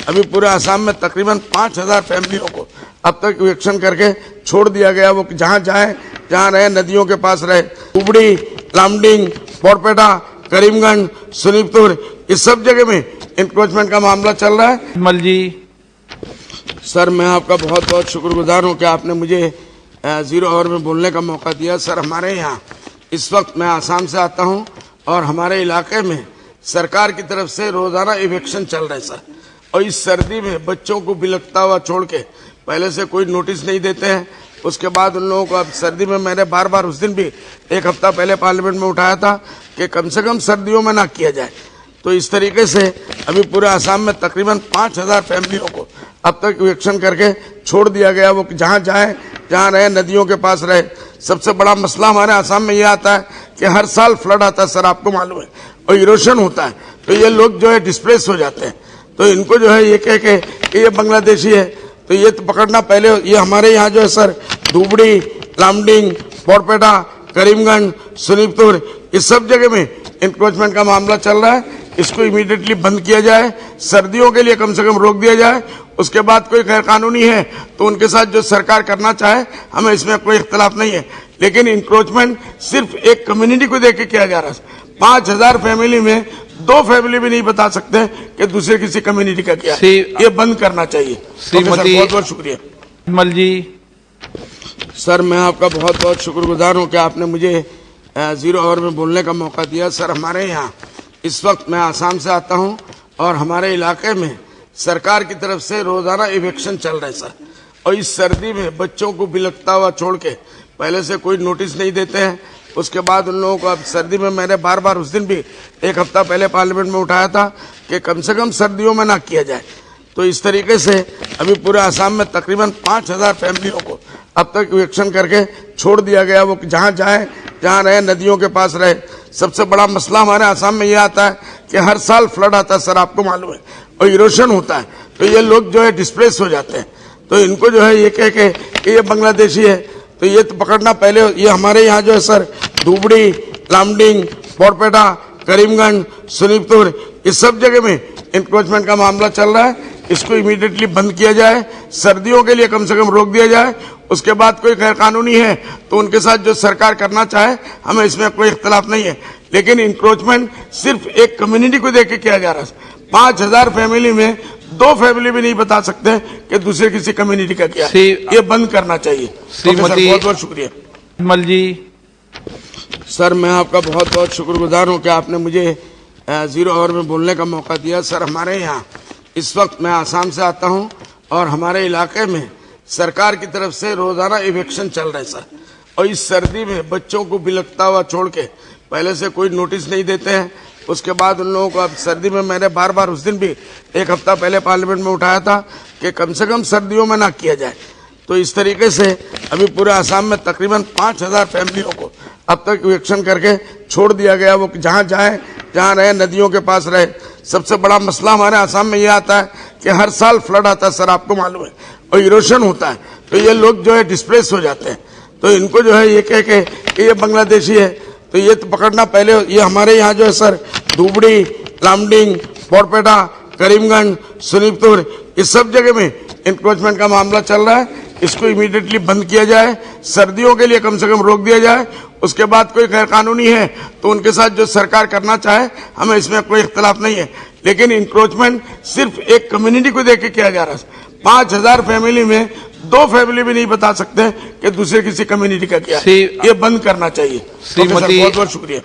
अभी पूरे आसाम में तकरीबन 5000 फैमिलियों को अब तक इवेक्शन करके छोड़ दिया गया। वो जहाँ जाए, जहाँ रहे, नदियों के पास रहे, उबड़ी, लामडिंग, बोरपेटा, करीमगंज, सोनीपत, इस सब जगह में इंक्रोचमेंट का मामला चल रहा है। मल जी, सर मैं आपका बहुत बहुत शुक्रगुजार हूँ कि आपने मुझे 0 आवर में बोलने का मौका दिया। सर हमारे यहाँ इस वक्त, मैं आसाम से आता हूँ और हमारे इलाके में सरकार की तरफ से रोजाना इवेक्शन चल रहे हैं सर। और इस सर्दी में बच्चों को बिलखता हुआ छोड़ के पहले से कोई नोटिस नहीं देते हैं। उसके बाद उन लोगों को अब सर्दी में, मैंने बार बार उस दिन भी 1 हफ्ता पहले पार्लियामेंट में उठाया था कि कम से कम सर्दियों में ना किया जाए। तो इस तरीके से अभी पूरे आसाम में तकरीबन 5000 फैमिलियों को अब तक इवेक्शन करके छोड़ दिया गया। वो जहाँ जाए, जहाँ रहे, नदियों के पास रहे। सबसे बड़ा मसला हमारे आसाम में यह आता है कि हर साल फ्लड आता है सर, आपको मालूम है, और इरोशन होता है, तो ये लोग जो है डिस्प्लेस हो जाते हैं। तो इनको जो है ये कह के कि ये बांग्लादेशी है, तो ये तो पकड़ना पहले, ये हमारे यहाँ जो है सर धुबड़ी, लामडिंग, बोरपेटा, करीमगंज, सोनीपत, इस सब जगह में इंक्रोचमेंट का मामला चल रहा है। इसको इमीडिएटली बंद किया जाए, सर्दियों के लिए कम से कम रोक दिया जाए। उसके बाद कोई गैर कानूनी है तो उनके साथ जो सरकार करना चाहे, हमें इसमें कोई इख्तलाफ नहीं है। लेकिन इंक्रोचमेंट सिर्फ एक कम्युनिटी को देख के किया जा रहा है। 5000 फैमिली में 2 फैमिली भी नहीं बता सकते कि दूसरे किसी कम्युनिटी का क्या है। ये बंद करना चाहिए। श्रीमती, बहुत बहुत शुक्रिया। मल जी, सर मैं आपका बहुत बहुत शुक्रगुजार हूँ कि आपने मुझे 0 आवर में बोलने का मौका दिया। सर हमारे यहाँ इस वक्त, मैं आसाम से आता हूँ और हमारे इलाके में सरकार की तरफ से रोजाना इवेक्शन चल रहे हैं सर। और इस सर्दी में बच्चों को बिलखता हुआ छोड़ के पहले से कोई नोटिस नहीं देते हैं। उसके बाद उन लोगों को अब सर्दी में, मैंने बार बार उस दिन भी 1 हफ्ता पहले पार्लियामेंट में उठाया था कि कम से कम सर्दियों में ना किया जाए। तो इस तरीके से अभी पूरे आसाम में तकरीबन 5000 फैमिलियों को अब तक इवेक्शन करके छोड़ दिया गया। वो जहाँ जाए, जहाँ रहे, नदियों के पास रहे। सबसे बड़ा मसला हमारे आसाम में यह आता है कि हर साल फ्लड आता है सर, आपको मालूम है, और इरोशन होता है, तो ये लोग जो है डिस्प्लेस हो जाते हैं। तो इनको जो है ये कह के कि ये बांग्लादेशी है, तो ये तो पकड़ना पहले, ये हमारे यहाँ जो है सर धुबड़ी, लामडिंग, बोरपेटा, करीमगंज, सोनीपत, इस सब जगह में इंक्रोचमेंट का मामला चल रहा है। इसको इमीडिएटली बंद किया जाए, सर्दियों के लिए कम से कम रोक दिया जाए। उसके बाद कोई गैर कानूनी है तो उनके साथ जो सरकार करना चाहे, हमें इसमें कोई इख्तलाफ नहीं है। लेकिन इंक्रोचमेंट सिर्फ एक कम्युनिटी को देख के किया जा रहा है। 5000 फैमिली में 2 फैमिली भी नहीं बता सकते कि दूसरे किसी कम्युनिटी का क्या है। ये बंद करना चाहिए। श्रीमती, बहुत बहुत शुक्रिया। मल जी, सर मैं आपका बहुत बहुत शुक्रगुजार हूँ कि आपने मुझे 0 आवर में बोलने का मौका दिया। सर हमारे यहाँ इस वक्त, मैं आसाम से आता हूँ और हमारे इलाके में सरकार की तरफ से रोजाना इवेक्शन चल रहे हैं सर। और इस सर्दी में बच्चों को बिलखता हुआ छोड़ के पहले से कोई नोटिस नहीं देते हैं। उसके बाद उन लोगों को अब सर्दी में, मैंने बार बार उस दिन भी 1 हफ्ता पहले पार्लियामेंट में उठाया था कि कम से कम सर्दियों में ना किया जाए। तो इस तरीके से अभी पूरे आसाम में तकरीबन 5000 फैमिलियों को अब तक इवेक्शन करके छोड़ दिया गया। वो जहाँ जाए, जहाँ रहे, नदियों के पास रहे। सबसे बड़ा मसला हमारे आसाम में यह आता है कि हर साल फ्लड आता है सर, आपको मालूम है, और इरोशन होता है, तो ये लोग जो है डिस्प्लेस हो जाते हैं। तो इनको जो है ये कह के कि ये बांग्लादेशी है, तो ये तो पकड़ना पहले, ये हमारे यहाँ जो है सर धुबड़ी, लामडिंग, बोरपेटा, करीमगंज, सोनीपत, इस सब जगह में इंक्रोचमेंट का मामला चल रहा है। इसको इमीडिएटली बंद किया जाए, सर्दियों के लिए कम से कम रोक दिया जाए। उसके बाद कोई गैर कानूनी है तो उनके साथ जो सरकार करना चाहे, हमें इसमें कोई इख्तलाफ नहीं है। लेकिन इंक्रोचमेंट सिर्फ एक कम्युनिटी को देख के किया जा रहा है। 5000 फैमिली में 2 फैमिली भी नहीं बता सकते कि दूसरे किसी कम्युनिटी का क्या है। ये बंद करना चाहिए। श्रीमती, बहुत बहुत शुक्रिया।